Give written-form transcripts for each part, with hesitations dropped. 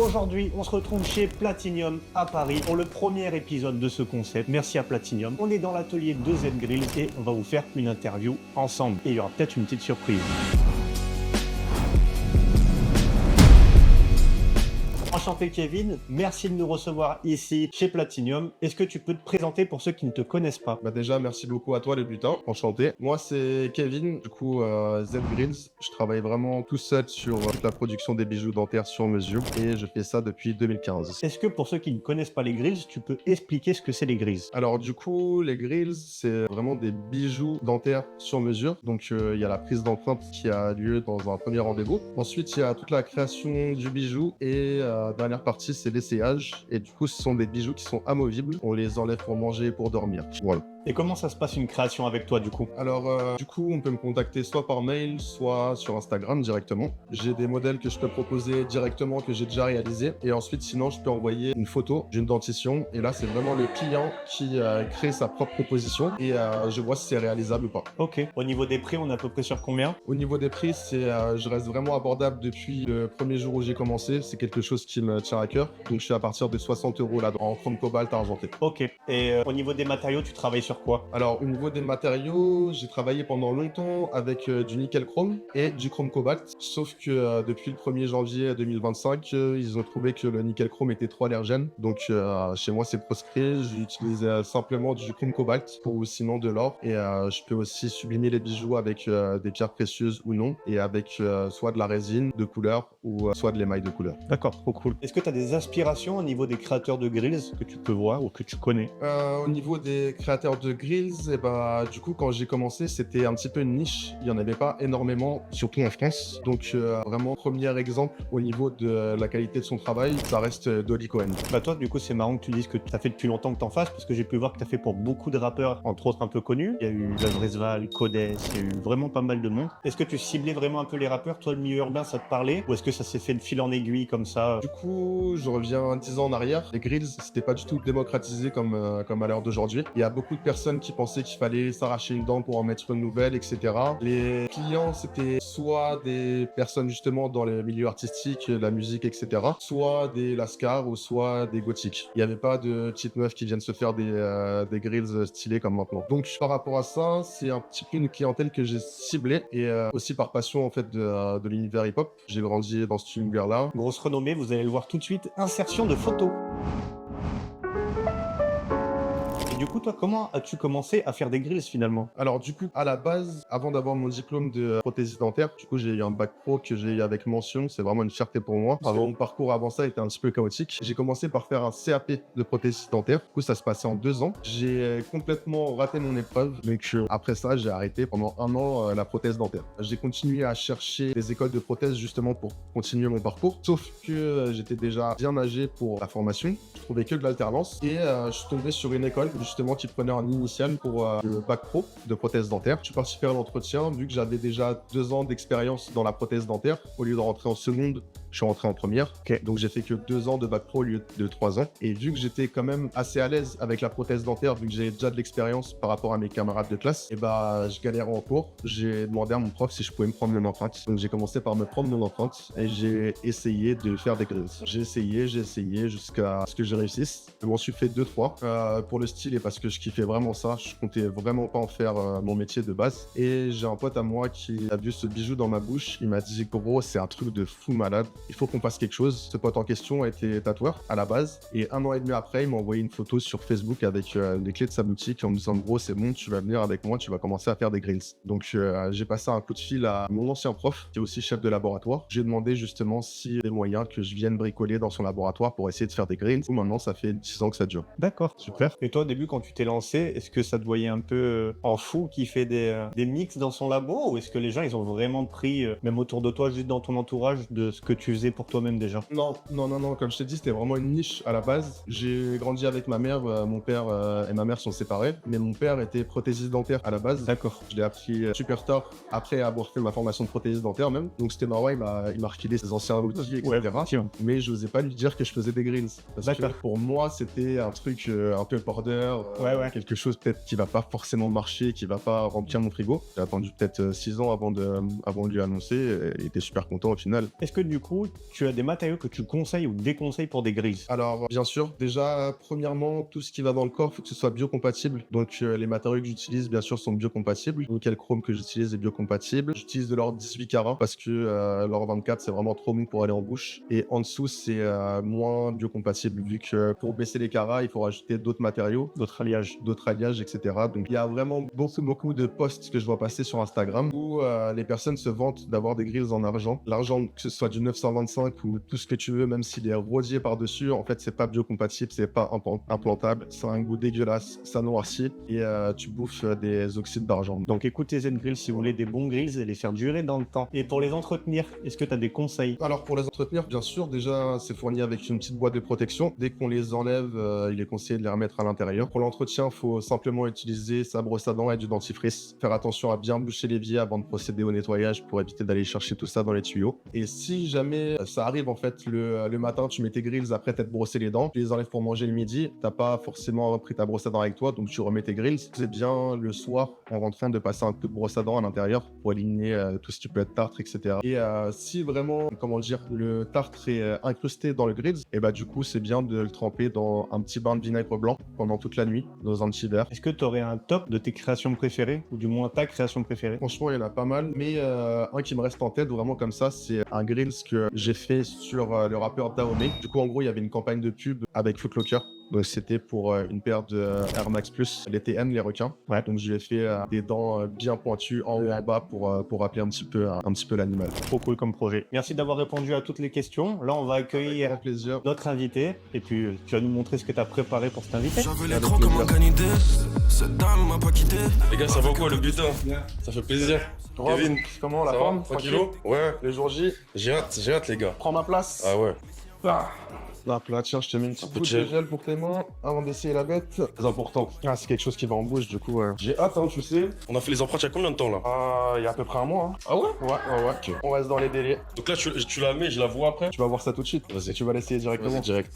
Aujourd'hui, on se retrouve chez Platinium à Paris pour le premier épisode de ce concept. Merci à Platinium. On est dans l'atelier de Z Grills et on va vous faire une interview ensemble. Et il y aura peut-être une petite surprise. Enchanté Kevin, merci de nous recevoir ici chez Platinium. Est-ce que tu peux te présenter pour ceux qui ne te connaissent pas? Déjà, merci beaucoup à toi, les butins. Enchanté. Moi, c'est Kevin, du coup, Z Grills. Je travaille vraiment tout seul sur toute la production des bijoux dentaires sur mesure et je fais ça depuis 2015. Est-ce que pour ceux qui ne connaissent pas les grills, tu peux expliquer ce que c'est les grills? Alors, du coup, les grills, c'est vraiment des bijoux dentaires sur mesure. Donc, il y a la prise d'empreinte qui a lieu dans un premier rendez-vous. Ensuite, il y a toute la création du bijou et dernière partie, c'est l'essayage. Et du coup, ce sont des bijoux qui sont amovibles. On les enlève pour manger et pour dormir. Voilà. Et comment ça se passe une création avec toi du coup? Alors, du coup, on peut me contacter soit par mail, soit sur Instagram directement. J'ai des modèles que je peux proposer directement, que j'ai déjà réalisés. Et ensuite, sinon, je peux envoyer une photo d'une dentition. Et là, c'est vraiment le client qui crée sa propre proposition. Et je vois si c'est réalisable ou pas. Ok. Au niveau des prix, on est à peu près sur combien? Au niveau des prix, je reste vraiment abordable depuis le premier jour où j'ai commencé. C'est quelque chose qui me tient à cœur. Donc, je suis à partir de 60 € là, en chrome cobalt argenté. Ok. Et au niveau des matériaux, tu travailles sur quoi? Alors, au niveau des matériaux, j'ai travaillé pendant longtemps avec du nickel chrome et du chrome cobalt. Sauf que depuis le 1er janvier 2025, ils ont trouvé que le nickel chrome était trop allergène. Donc, chez moi, c'est proscrit. J'utilise simplement du chrome cobalt ou sinon de l'or. Et je peux aussi sublimer les bijoux avec des pierres précieuses ou non. Et avec soit de la résine de couleur ou soit de l'émail de couleur. D'accord, trop cool. Est-ce que tu as des aspirations au niveau des créateurs de grills que tu peux voir ou que tu connais? Au niveau des créateurs de grills, et du coup, quand j'ai commencé, c'était un petit peu une niche. Il n'y en avait pas énormément, surtout en France. Donc, vraiment, premier exemple au niveau de la qualité de son travail, ça reste Dolly Cohen. Bah toi, du coup, c'est marrant que tu dises que tu as fait depuis longtemps que t'en fasses parce que j'ai pu voir que tu as fait pour beaucoup de rappeurs, entre autres un peu connus. Il y a eu Lavresval, Codes, il y a eu vraiment pas mal de monde. Est-ce que tu ciblais vraiment un peu les rappeurs? Toi, le milieu urbain, ça te parlait? Ou est-ce que ça s'est fait de fil en aiguille comme ça? Du coup, je reviens 10 ans en arrière. Les grills, c'était pas du tout démocratisé comme à l'heure d'aujourd'hui. Il y a beaucoup de personnes qui pensaient qu'il fallait s'arracher une dent pour en mettre une nouvelle, etc. Les clients, c'était soit des personnes justement dans le milieu artistique, la musique, etc. Soit des lascars ou soit des gothiques. Il n'y avait pas de petites meufs qui viennent se faire des grills stylés comme maintenant. Donc par rapport à ça, c'est un petit peu une clientèle que j'ai ciblée et aussi par passion en fait de l'univers hip-hop. J'ai grandi dans cet univers-là. Grosse renommée, vous allez le voir tout de suite. Insertion de photos. Et du coup, toi, comment as-tu commencé à faire des grills finalement? Alors du coup, à la base, avant d'avoir mon diplôme de prothésiste dentaire, du coup j'ai eu un bac pro que j'ai eu avec mention, c'est vraiment une fierté pour moi. Parce que mon parcours avant ça était un petit peu chaotique. J'ai commencé par faire un CAP de prothésiste dentaire, du coup ça se passait en 2 ans. J'ai complètement raté mon épreuve, donc après ça j'ai arrêté pendant 1 an la prothèse dentaire. J'ai continué à chercher des écoles de prothèse justement pour continuer mon parcours, sauf que j'étais déjà bien âgé pour la formation, je trouvais que de l'alternance et je suis tombé sur une école justement qui prenait un initial pour le bac pro de prothèse dentaire. Je suis parti faire l'entretien, vu que j'avais déjà 2 ans d'expérience dans la prothèse dentaire. Au lieu de rentrer en seconde, je suis rentré en première. Ok. Donc j'ai fait que 2 ans de bac pro au lieu de 3 ans. Et vu que j'étais quand même assez à l'aise avec la prothèse dentaire, vu que j'ai déjà de l'expérience par rapport à mes camarades de classe, et je galérais en cours. J'ai demandé à mon prof si je pouvais me prendre mon empreinte. Donc j'ai commencé par me prendre mon empreinte et j'ai essayé de faire des grills. J'ai essayé jusqu'à ce que je réussisse. Je m'en suis fait 2-3 pour le style et parce que je kiffais vraiment ça. Je comptais vraiment pas en faire mon métier de base. Et j'ai un pote à moi qui a vu ce bijou dans ma bouche. Il m'a dit gros, c'est un truc de fou malade. Il faut qu'on fasse quelque chose. Ce pote en question était tatoueur à la base. Et 1 an et demi après, il m'a envoyé une photo sur Facebook avec les clés de sa boutique en me disant gros, c'est bon, tu vas venir avec moi, tu vas commencer à faire des grills. Donc j'ai passé un coup de fil à mon ancien prof qui est aussi chef de laboratoire. J'ai demandé justement s'il y avait moyen que je vienne bricoler dans son laboratoire pour essayer de faire des grills. Maintenant, ça fait 10 ans que ça dure. D'accord, super. Et toi, au début, quand tu t'es lancé, est-ce que ça te voyait un peu en fou qui fait des mix dans son labo ou est-ce que les gens, ils ont vraiment pris, même autour de toi, juste dans ton entourage, de ce que tu faisais pour toi-même déjà? Non. Comme je t'ai dit, c'était vraiment une niche à la base. J'ai grandi avec ma mère. Mon père et ma mère sont séparés. Mais mon père était prothésiste dentaire à la base. D'accord. Je l'ai appris super tard, après avoir fait ma formation de prothésiste dentaire même. Donc c'était marrant, il m'a refilé ses anciens outils, etc. Ouais, mais je n'osais pas lui dire que je faisais des grills. Parce que pour moi, c'était un truc un peu border. Ouais. Quelque chose peut-être qui va pas forcément marcher, qui va pas remplir mon frigo. J'ai attendu peut-être 6 ans avant de lui annoncer et il était super content au final. Est-ce que du coup, coup, tu as des matériaux que tu conseilles ou déconseilles pour des grilles? Alors, bien sûr, déjà, premièrement, tout ce qui va dans le corps, il faut que ce soit biocompatible. Donc, les matériaux que j'utilise, bien sûr, sont biocompatibles. Donc, le chrome que j'utilise est biocompatible. J'utilise de l'or 18 carats parce que l'or 24, c'est vraiment trop mou pour aller en bouche. Et en dessous, c'est moins biocompatible vu que pour baisser les carats, il faut rajouter d'autres matériaux, d'autres alliages, etc. Donc, il y a vraiment beaucoup de posts que je vois passer sur Instagram où les personnes se vantent d'avoir des grilles en argent. L'argent, que ce soit du 925 ou tout ce que tu veux, même s'il est rosier par-dessus, en fait, c'est pas biocompatible, c'est pas implantable, ça a un goût dégueulasse, ça noircit et tu bouffes des oxydes d'argent. Donc écoutez Zen Grill si vous voulez des bons grills et les faire durer dans le temps. Et pour les entretenir, est-ce que tu as des conseils? Alors pour les entretenir, bien sûr, déjà c'est fourni avec une petite boîte de protection. Dès qu'on les enlève, il est conseillé de les remettre à l'intérieur. Pour l'entretien, il faut simplement utiliser sa brosse à dents et du dentifrice. Faire attention à bien boucher l'évier avant de procéder au nettoyage pour éviter d'aller chercher tout ça dans les tuyaux. Et si jamais ça arrive en fait le matin, tu mets tes grills après t'être brossé les dents, tu les enlèves pour manger le midi, t'as pas forcément pris ta brosse à dents avec toi, donc tu remets tes grills. C'est bien le soir en rentrant de passer un coup de brosse à dents à l'intérieur pour éliminer tout ce qui peut être tartre, etc. Et si vraiment, comment dire, le tartre est incrusté dans le grills, et bah du coup c'est bien de le tremper dans un petit bain de vinaigre blanc pendant toute la nuit, dans un petit verre. Est-ce que tu aurais un top de tes créations préférées, ou du moins ta création préférée? Franchement, il y en a pas mal, mais un qui me reste en tête vraiment comme ça, c'est un grills que j'ai fait sur le rappeur Dahomey. Du coup, en gros, il y avait une campagne de pub avec Foot Locker. Donc, c'était pour une paire de Air Max Plus, les TN, les requins. Ouais. Donc, je lui ai fait des dents bien pointues en haut et en bas pour rappeler un petit peu l'animal. Trop cool comme projet. Merci d'avoir répondu à toutes les questions. Là, on va accueillir Avec plaisir. notre invité, et puis tu vas nous montrer ce que tu as préparé pour cet invité. J'avais les crocs comme un canidé. Cette dame m'a pas quitté. Les gars, ça va quoi le butin? Ça fait plaisir. Rob, Kevin, comment la ça forme? va? Tranquillou? Ouais, Les jours J, j'ai hâte les gars. prends ma place. Ah ouais. Là, tiens, je te mets une petite peu de goutte de gel. gel pour tes mains avant d'essayer la bête. C'est important. Ah, c'est quelque chose qui va en bouche, du coup. J'ai hâte, hein, tu sais. On a fait les empreintes il y a combien de temps là? Il y a à peu près un mois. Hein. Ah ouais? Ouais. Ok. On reste dans les délais. Donc là, tu la mets, je la vois après? Tu vas voir ça tout de suite. Vas-y. Et tu vas l'essayer directement. Vas-y, direct.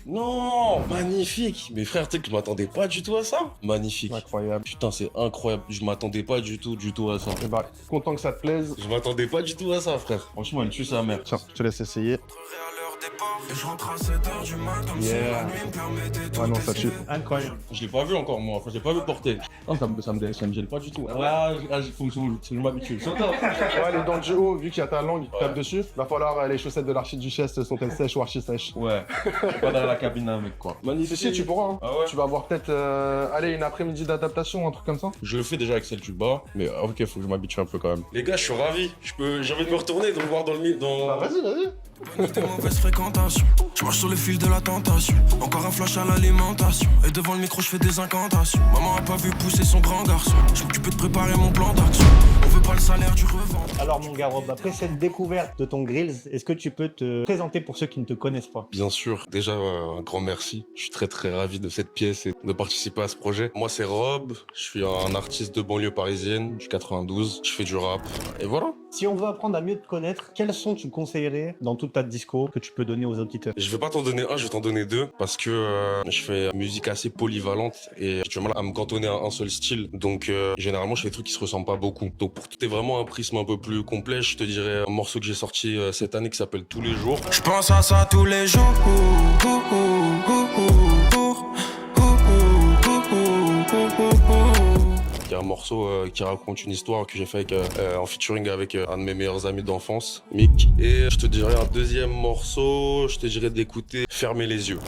Non, magnifique. Mais frère, tu sais que je m'attendais pas du tout à ça. Magnifique. Incroyable. Putain, c'est incroyable. Je m'attendais pas du tout à ça. Et bah, content que ça te plaise. Je m'attendais pas du tout à ça, frère. Franchement, elle tue sa mère. Tiens, je te laisse essayer. Et je rentre à 7h du matin comme si Yeah. la nuit me permettait tout Ah non, ça tue. Incroyable. Je l'ai pas vu encore, moi. Enfin, je l'ai pas vu porter. Non, ça me gêne pas du tout. Faut que je m'habitue. Ouais, les dents du haut, vu qu'il y a ta langue qui tape dessus, va falloir les chaussettes de l'archiduchesse, sont-elles sèches ou archi-sèches? Ouais. Je suis pas dans la cabine avec quoi. Magnifique. Si, tu pourras. Hein. Ah ouais? Tu vas avoir peut-être une après-midi d'adaptation, un truc comme ça. Je le fais déjà avec celle du bas, mais ok, faut que je m'habitue un peu quand même. Les gars, je suis ravi. J'ai envie de me retourner, de me voir dans le Bah, vas-y. Des mauvaises fréquentations. Je marche sur le fil de la tentation. Encore un flash à l'alimentation. Et devant le micro, je fais des incantations. Maman a pas vu pousser son grand garçon. Je m'occupais de préparer mon plan d'action. On veut pas le salaire du revend. Alors mon gars Rob, après cette découverte de ton grills, est-ce que tu peux te présenter pour ceux qui ne te connaissent pas? Bien sûr, déjà un grand merci. Je suis très ravi de cette pièce et de participer à ce projet. Moi c'est Rob, je suis un artiste de banlieue parisienne, je suis 92, je fais du rap. Et voilà. Si on veut apprendre à mieux te connaître, quels sons tu conseillerais dans toute ta disco que tu peux donner aux auditeurs? Je vais pas t'en donner un, je vais t'en donner deux parce que je fais musique assez polyvalente et j'ai du mal à me cantonner à un seul style. Donc généralement je fais des trucs qui se ressemblent pas beaucoup. Donc pour t'es vraiment un prisme un peu plus complet, je te dirais un morceau que j'ai sorti cette année qui s'appelle Tous les jours. Je pense à ça tous les jours. Il y a un morceau qui raconte une histoire que j'ai fait en featuring avec un de mes meilleurs amis d'enfance, Mick. Et je te dirais un deuxième morceau, je te dirais d'écouter Fermer les yeux.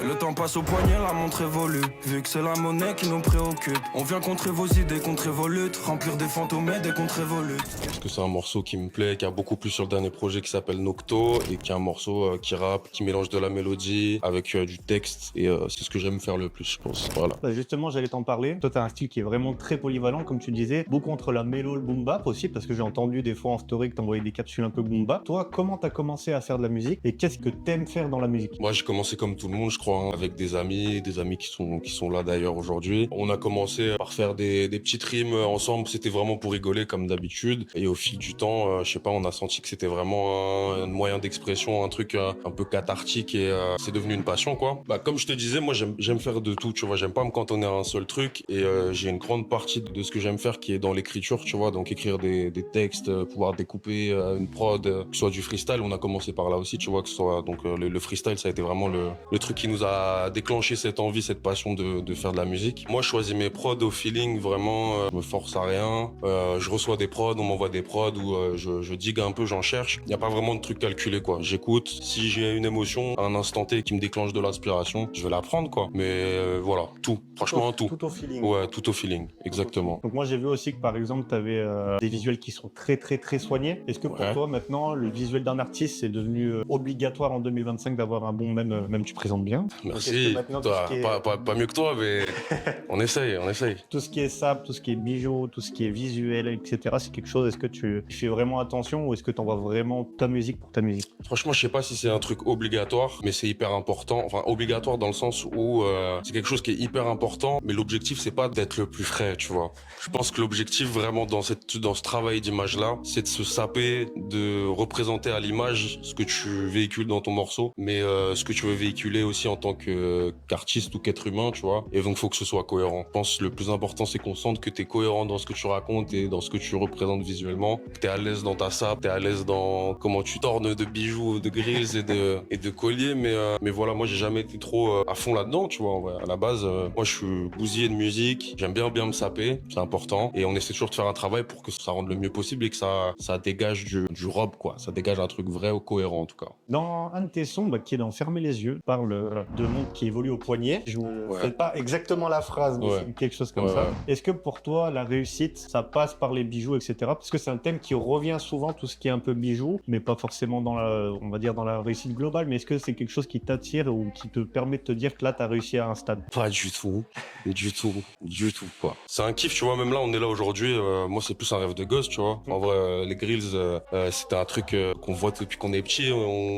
Le temps passe au poignet, la montre évolue. Vu que c'est la monnaie qui nous préoccupe. On vient contrer vos idées, contre vos luttes. Remplir des fantômes et des contre-évolutes. Parce que c'est un morceau qui me plaît, qui a beaucoup plus sur le dernier projet qui s'appelle Nocto et qui est un morceau qui rappe, qui mélange de la mélodie avec du texte. Et c'est ce que j'aime faire le plus, je pense. Voilà. Bah justement, j'allais t'en parler. Toi, t'as un style qui est vraiment très polyvalent, comme tu disais. Beaucoup entre la mélo, le boom bap aussi, parce que j'ai entendu des fois en story que t'envoyais des capsules un peu boom bap. Toi, comment t'as commencé à faire de la musique et qu'est-ce que t'aimes faire dans la musique? Moi, j'ai commencé comme tout le monde, je crois, hein, avec des amis qui sont là d'ailleurs aujourd'hui. On a commencé par faire des petites rimes ensemble, c'était vraiment pour rigoler comme d'habitude. Et au fil du temps, je sais pas, on a senti que c'était vraiment un moyen d'expression, un truc un peu cathartique et c'est devenu une passion, quoi. Bah, comme je te disais, moi, j'aime faire de tout, tu vois, j'aime pas me cantonner à un seul truc et j'ai une grande partie de de ce que j'aime faire qui est dans l'écriture, tu vois, donc écrire des textes, pouvoir découper une prod, que ce soit du freestyle, on a commencé par là aussi, tu vois, que ce soit donc le freestyle, ça a été vraiment le truc qui nous a déclenché cette envie, cette passion de faire de la musique. Moi, je choisis mes prods au feeling, vraiment, je me force à rien, je reçois des prods, on m'envoie des prods où je digue un peu, j'en cherche. Il n'y a pas vraiment de truc calculé, quoi. J'écoute, si j'ai une émotion à un instant T qui me déclenche de l'inspiration, je vais la prendre, quoi. Mais voilà, tout, franchement tout. Tout au feeling. Ouais, tout au feeling, exactement. Donc moi j'ai vu aussi que par exemple tu avais des visuels qui sont très très très soignés. Est-ce que pour Ouais. toi maintenant le visuel d'un artiste c'est devenu obligatoire en 2025 d'avoir un bon, même tu présentes bien. Donc, est-ce Merci. que maintenant, Toi, tout ce qui est- pas mieux que toi, mais on essaye. Tout ce qui est sable, tout ce qui est bijoux, tout ce qui est visuel, etc. C'est quelque chose, est-ce que tu fais vraiment attention ou est-ce que tu envoies vraiment ta musique pour ta musique? Franchement, je sais pas si c'est un truc obligatoire, mais c'est hyper important. Enfin, obligatoire dans le sens où c'est quelque chose qui est hyper important, mais l'objectif, c'est pas d'être le plus frais, tu vois. Je pense que l'objectif vraiment dans ce travail d'image-là, c'est de se saper, de représenter à l'image ce que tu véhicules dans ton morceau, mais ce que tu veux véhiculer aussi en tant qu'artiste ou qu'être humain, tu vois. Et donc, faut que ce soit cohérent. Je pense que le plus important, c'est qu'on sente que t'es cohérent dans ce que tu racontes et dans ce que tu représentes visuellement. Que t'es à l'aise dans ta sape, t'es à l'aise dans comment tu tornes de bijoux, de grilles et de colliers. Mais voilà, moi, j'ai jamais été trop à fond là-dedans, tu vois. Ouais. À la base, moi, je suis bousillé de musique. J'aime bien me saper. C'est important. Et on essaie toujours de faire un travail pour que ça rende le mieux possible et que ça dégage du robe, quoi. Ça dégage un truc vrai ou cohérent, en tout cas. Dans un de tes sons, qui est dans Fermer les yeux, parle de monde qui évolue au poignet. Je ne Ouais. fais pas exactement la phrase, mais Ouais. c'est quelque chose comme Ouais, ça. ouais. Est-ce que pour toi, la réussite, ça passe par les bijoux, etc. Parce que c'est un thème qui revient souvent, tout ce qui est un peu bijoux, mais pas forcément dans on va dire dans la réussite globale. Mais est-ce que c'est quelque chose qui t'attire ou qui te permet de te dire que là, tu as réussi à un stade? Pas du tout, quoi. C'est un kiff, tu vois, même là, on est là aujourd'hui, moi, c'est plus un rêve de gosse, tu vois. En vrai, les grills, c'était un truc qu'on voit depuis qu'on est petit,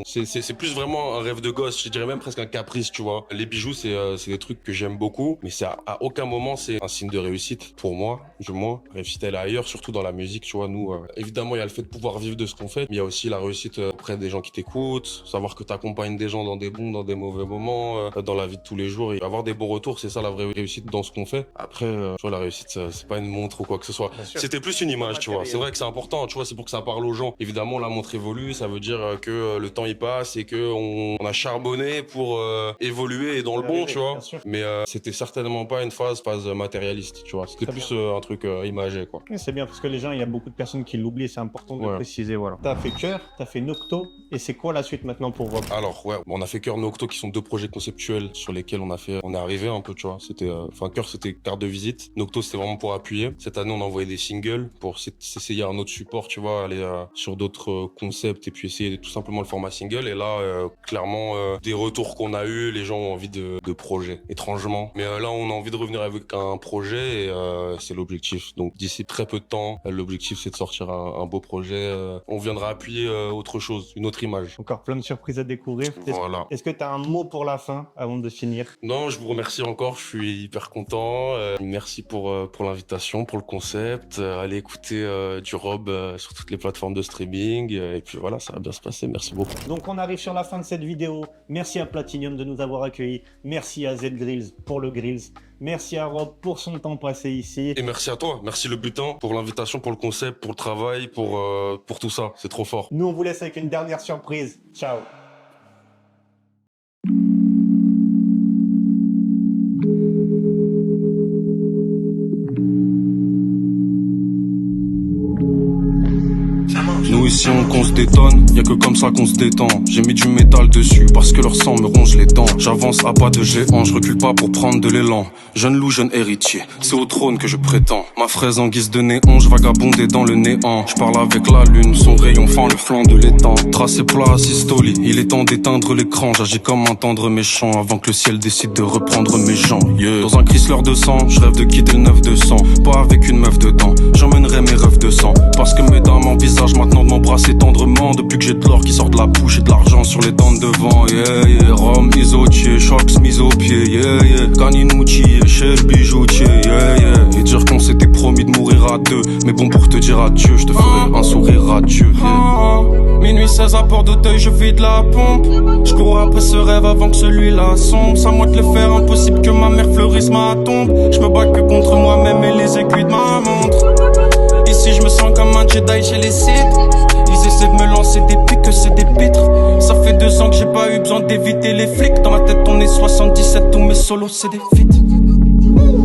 c'est plus vraiment un rêve de gosse, je dirais même presque un caprice, tu vois. Les bijoux, c'est des trucs que j'aime beaucoup, mais c'est à aucun moment, c'est un signe de réussite pour moi, du moins. Réussite, elle est ailleurs, surtout dans la musique, tu vois, nous, évidemment, il y a le fait de pouvoir vivre de ce qu'on fait, mais il y a aussi la réussite auprès des gens qui t'écoutent, savoir que t'accompagnes des gens dans des bons, dans des mauvais moments, dans la vie de tous les jours, et avoir des bons retours, c'est ça la vraie réussite dans ce qu'on fait. Après, tu vois, la réussite, c'est pas une montre ou quoi que ce soit. C'était plus une image, tu vois. C'est vrai que c'est important, tu vois, c'est pour que ça parle aux gens. Évidemment, la montre évolue, ça veut dire que le temps il passe et que on a charbonné pour évoluer et dans le bon, tu vois. Bien sûr. Mais c'était certainement pas une phase matérialiste, tu vois. C'était Très plus un truc imagé, quoi. Oui, c'est bien parce que les gens, il y a beaucoup de personnes qui l'oublient, c'est important de le Ouais. préciser. Voilà. T'as fait Cœur, t'as fait Nocto, et c'est quoi la suite maintenant pour Rob? Alors ouais, on a fait Cœur Nocto qui sont deux projets conceptuels sur lesquels on est arrivé un peu, tu vois. C'était Cœur c'était carte de visite, Nocto c'était vraiment pour appuyer. Cette année on a envoyé des singles pour s'essayer un autre support, tu vois, aller sur d'autres concepts et puis essayer tout simplement le format single. Et là clairement des retours qu'on a eu, les gens ont envie de projets étrangement. Mais là on a envie de revenir avec un projet et c'est l'objectif. Donc d'ici très peu de temps, l'objectif c'est de sortir un beau projet. On viendra appuyer autre chose, une autre image. Encore plein de surprises à découvrir. Voilà. Est-ce que tu as un mot pour la fin avant de finir? Non, je vous remercie encore, je suis hyper content. Merci pour l'invitation, pour le concept. Allez écouter du Rob sur toutes les plateformes de streaming. Et puis voilà, ça va bien se passer. Merci beaucoup. Donc on arrive sur la fin de cette vidéo. Merci à Platinium de nous avoir accueillis. Merci à Z Grills pour le Grills. Merci à Rob pour son temps passé ici. Et merci à toi, merci le butin pour l'invitation, pour le concept, pour le travail, pour tout ça. C'est trop fort. Nous on vous laisse avec une dernière surprise. Ciao. Nous ici on se détonne, y'a que comme ça qu'on se détend. J'ai mis du métal dessus parce que leur sang me ronge les dents. J'avance à pas de géant, je recule pas pour prendre de l'élan. Jeune loup, jeune héritier, c'est au trône que je prétends. Ma fraise en guise de néon, je vagabondais dans le néant. Je parle avec la lune, son rayon fend le flanc de l'étang. Tracé plat, systoli, il est temps d'éteindre l'écran. J'agis comme un tendre méchant avant que le ciel décide de reprendre mes gens. Yeah. Dans un Chrysler de sang, je rêve de quitter le 9-200. Pas avec une meuf dedans, j'emmènerai mes rêves de sang. Parce que mes dames envisagent maintenant de m'embrasser tendrement. Depuis que j'ai de l'or qui sort de la bouche et de l'argent sur les dents de devant. Yeah, yeah, Rome, isotier, chocs mis au pied. Yeah, yeah, Caninucci, chez le bijoutier. Yeah, yeah, et dire qu'on s'était promis de mourir à deux. Mais bon, pour te dire adieu, je te ferai un sourire radieux. Minuit 16 à Port d'Auteuil, je vide la pompe. Je cours après ce rêve avant que celui-là sombre. C'est à moi de le faire, impossible que ma mère fleurisse ma tombe. Je me bats que contre moi-même et les aiguilles de ma montre. Ici je me sens comme un Jedi chez les Sith. Ils essaient de me lancer des pics, que c'est des pitres. Ça fait 2 ans que j'ai pas eu besoin d'éviter les flics. Dans ma tête on est 77, tous mes solos c'est des feats.